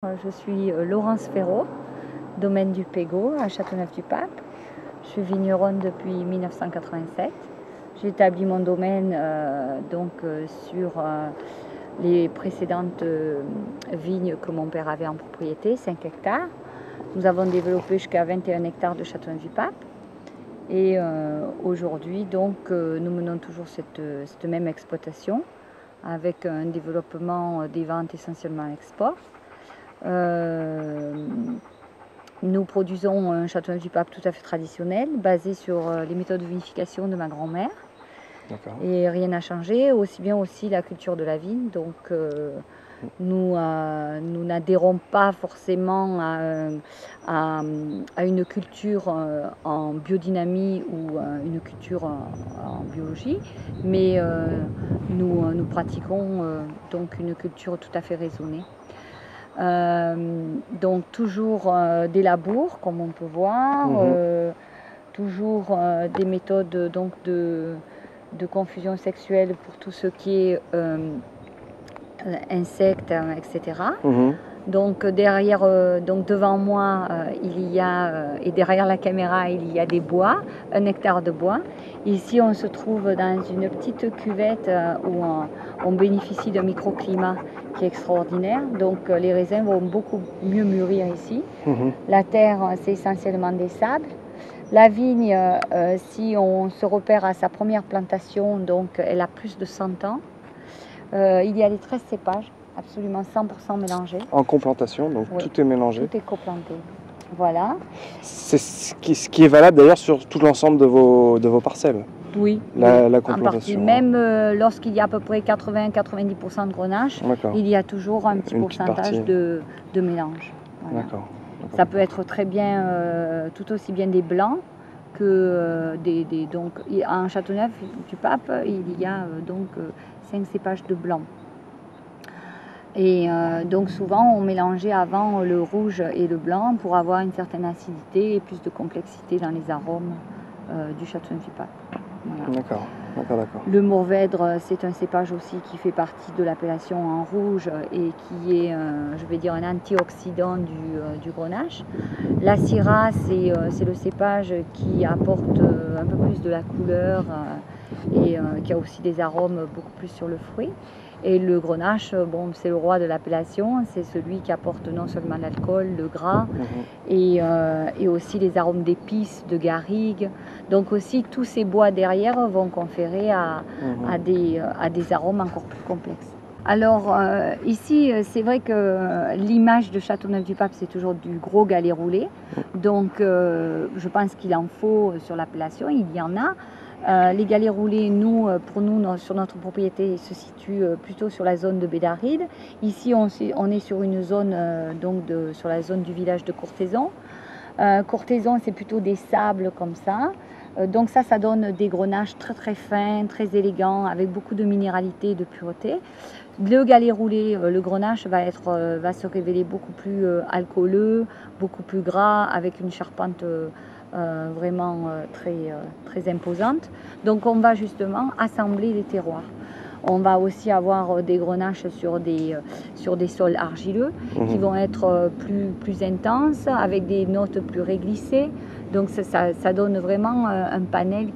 Je suis Laurence Ferraud, domaine du Pégot à Châteauneuf-du-Pape. Je suis vigneronne depuis 1987. J'ai établi mon domaine sur les précédentes vignes que mon père avait en propriété, 5 hectares. Nous avons développé jusqu'à 21 hectares de Châteauneuf-du-Pape. Et aujourd'hui, nous menons toujours cette même exploitation avec un développement des ventes essentiellement à l'export. Nous produisons un Châteauneuf-du-Pape tout à fait traditionnel, basé sur les méthodes de vinification de ma grand-mère. Et rien n'a changé, aussi bien aussi la culture de la vigne. Donc nous n'adhérons pas forcément à une culture en biodynamie ou une culture en biologie, mais nous pratiquons donc une culture tout à fait raisonnée. Donc toujours des labours comme on peut voir, toujours des méthodes donc de confusion sexuelle pour tout ce qui est insectes, etc. Donc derrière, donc devant moi, il y a et derrière la caméra, il y a des bois, 1 hectare de bois. Ici, on se trouve dans une petite cuvette où on bénéficie d'un microclimat qui est extraordinaire. Donc les raisins vont beaucoup mieux mûrir ici. La terre, c'est essentiellement des sables. La vigne, si on se repère à sa première plantation, donc elle a plus de 100 ans. Il y a les 13 cépages, absolument 100% mélangés. En complantation, donc oui, tout est mélangé. Tout est coplanté. Voilà. C'est ce qui est valable d'ailleurs sur tout l'ensemble de vos parcelles. Oui, la complantation. Même lorsqu'il y a à peu près 80-90% de grenache, il y a toujours un petit pourcentage de mélange. Voilà. D'accord. Ça peut être très bien, tout aussi bien des blancs que donc en Châteauneuf-du-Pape, il y a 5 cépages de blanc. Et donc souvent on mélangeait avant le rouge et le blanc pour avoir une certaine acidité et plus de complexité dans les arômes du Châteauneuf-du-Pape. Voilà. D'accord. Le Mourvèdre, c'est un cépage aussi qui fait partie de l'appellation en rouge et qui est, je vais dire, un antioxydant du grenache. La Syrah, c'est le cépage qui apporte un peu plus de la couleur et qui a aussi des arômes beaucoup plus sur le fruit. Et le grenache, bon, c'est le roi de l'appellation, c'est celui qui apporte non seulement l'alcool, le gras, et aussi les arômes d'épices, de garrigue. Donc aussi, tous ces bois derrière vont conférer à des arômes encore plus complexes. Alors ici, c'est vrai que l'image de Châteauneuf-du-Pape, c'est toujours du gros galet roulé. Donc je pense qu'il en faut sur l'appellation, il y en a. Les galets roulés, pour nous, sur notre propriété, se situent plutôt sur la zone de Bédaride. Ici, on est sur une zone, sur la zone du village de Courthézon. Courthézon, c'est plutôt des sables comme ça. Donc ça donne des grenaches très très fins, très élégants, avec beaucoup de minéralité et de pureté. Le galet roulé, le grenache va se révéler beaucoup plus alcooleux, beaucoup plus gras, avec une charpente vraiment très imposante. Donc on va justement assembler les terroirs. On va aussi avoir des grenaches sur des sols argileux qui vont être plus intenses, avec des notes plus réglissées. Donc ça donne vraiment un panel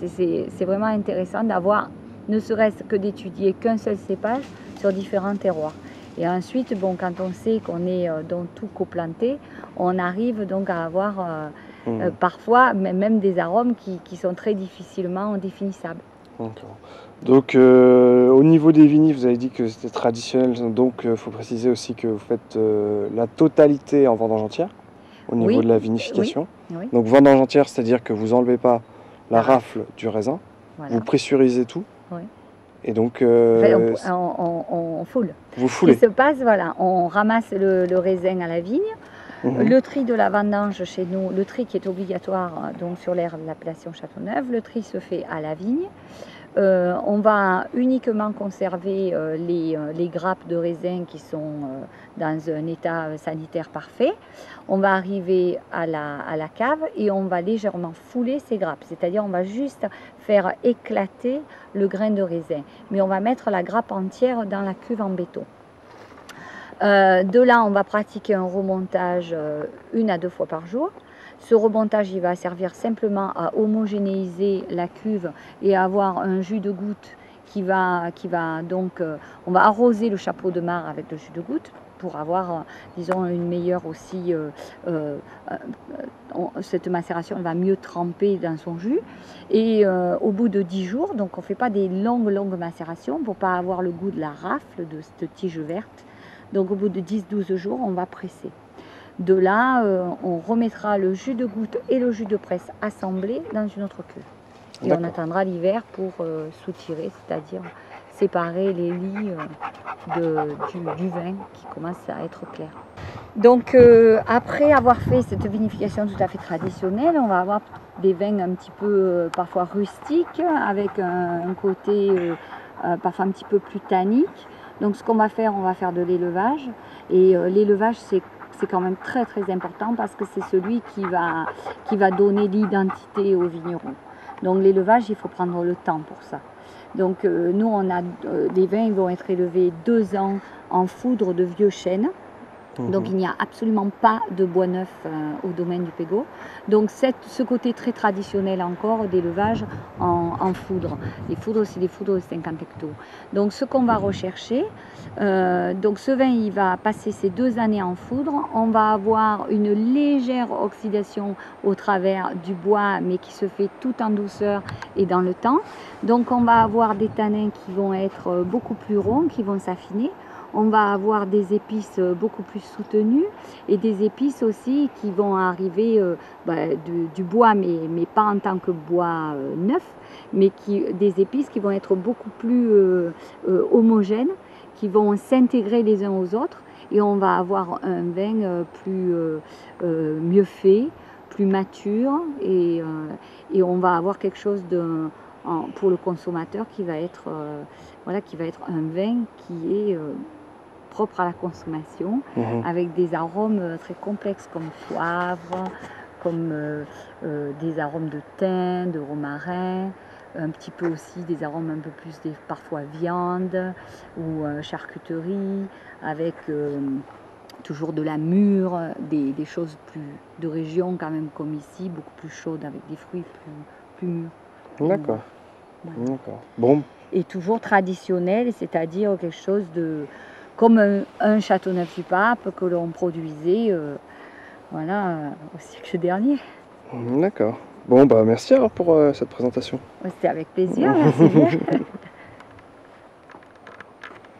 c'est vraiment intéressant d'avoir, ne serait-ce que d'étudier qu'un seul cépage sur différents terroirs. Et ensuite, bon, quand on sait qu'on est tout coplanté, on arrive donc à avoir parfois même des arômes qui sont très difficilement définissables. Donc au niveau des vignes, vous avez dit que c'était traditionnel, donc il faut préciser aussi que vous faites la totalité en vendange entière au niveau de la vinification. Oui. Donc vendange entière, c'est-à-dire que vous n'enlevez pas la rafle du raisin, vous pressurisez tout. Oui. Et donc on foule. Vous foulez. Ce qui se passe, voilà, on ramasse le raisin à la vigne. Le tri de la vendange chez nous, le tri qui est obligatoire donc sur l'aire de l'appellation Châteauneuf, le tri se fait à la vigne. On va uniquement conserver les grappes de raisin qui sont dans un état sanitaire parfait. On va arriver à la cave et on va légèrement fouler ces grappes, c'est-à-dire on va juste faire éclater le grain de raisin, mais on va mettre la grappe entière dans la cuve en béton. De là, on va pratiquer un remontage 1 à 2 fois par jour. Ce remontage, il va servir simplement à homogénéiser la cuve et à avoir un jus de goutte qui va donc, on va arroser le chapeau de mare avec le jus de goutte pour avoir, disons, une meilleure aussi, cette macération va mieux tremper dans son jus. Et au bout de 10 jours, donc on ne fait pas des longues macérations pour ne pas avoir le goût de la rafle de cette tige verte. Donc au bout de 10-12 jours, on va presser. De là, on remettra le jus de goutte et le jus de presse assemblés dans une autre cuve. Et on attendra l'hiver pour soutirer, c'est-à-dire séparer les lits du vin qui commence à être clair. Donc après avoir fait cette vinification tout à fait traditionnelle, on va avoir des vins un petit peu parfois rustiques, avec un côté parfois un petit peu plus tannique. Donc ce qu'on va faire, on va faire de l'élevage. Et l'élevage, c'est quand même très important parce que c'est celui qui va donner l'identité au vigneron. Donc l'élevage, il faut prendre le temps pour ça. Donc nous, on a des vins, ils vont être élevés 2 ans en foudre de vieux chênes. Donc il n'y a absolument pas de bois neuf au domaine du Pégau. Donc ce côté très traditionnel encore d'élevage en foudre. Les foudres, c'est des foudres de 50 hectos. Donc ce qu'on va rechercher, donc ce vin, il va passer ces 2 années en foudre. On va avoir une légère oxydation au travers du bois, mais qui se fait tout en douceur et dans le temps. Donc on va avoir des tanins qui vont être beaucoup plus ronds, qui vont s'affiner. On va avoir des épices beaucoup plus soutenues et des épices aussi qui vont arriver du bois, mais pas en tant que bois neuf, mais des épices qui vont être beaucoup plus homogènes, qui vont s'intégrer les uns aux autres, et on va avoir un vin mieux fait, plus mature, et on va avoir quelque chose pour le consommateur qui va être un vin qui est propre à la consommation, avec des arômes très complexes comme poivre, comme des arômes de thym, de romarin, un petit peu aussi des arômes un peu plus parfois viande ou charcuterie, avec toujours de la mûre, des choses plus de région quand même comme ici, beaucoup plus chaudes avec des fruits plus mûrs. D'accord. Voilà. D'accord. Bon. Et toujours traditionnel, c'est-à-dire quelque chose de comme un Châteauneuf-du-Pape que l'on produisait au siècle dernier. D'accord. Bon, bah merci alors pour cette présentation. C'était avec plaisir, merci bien.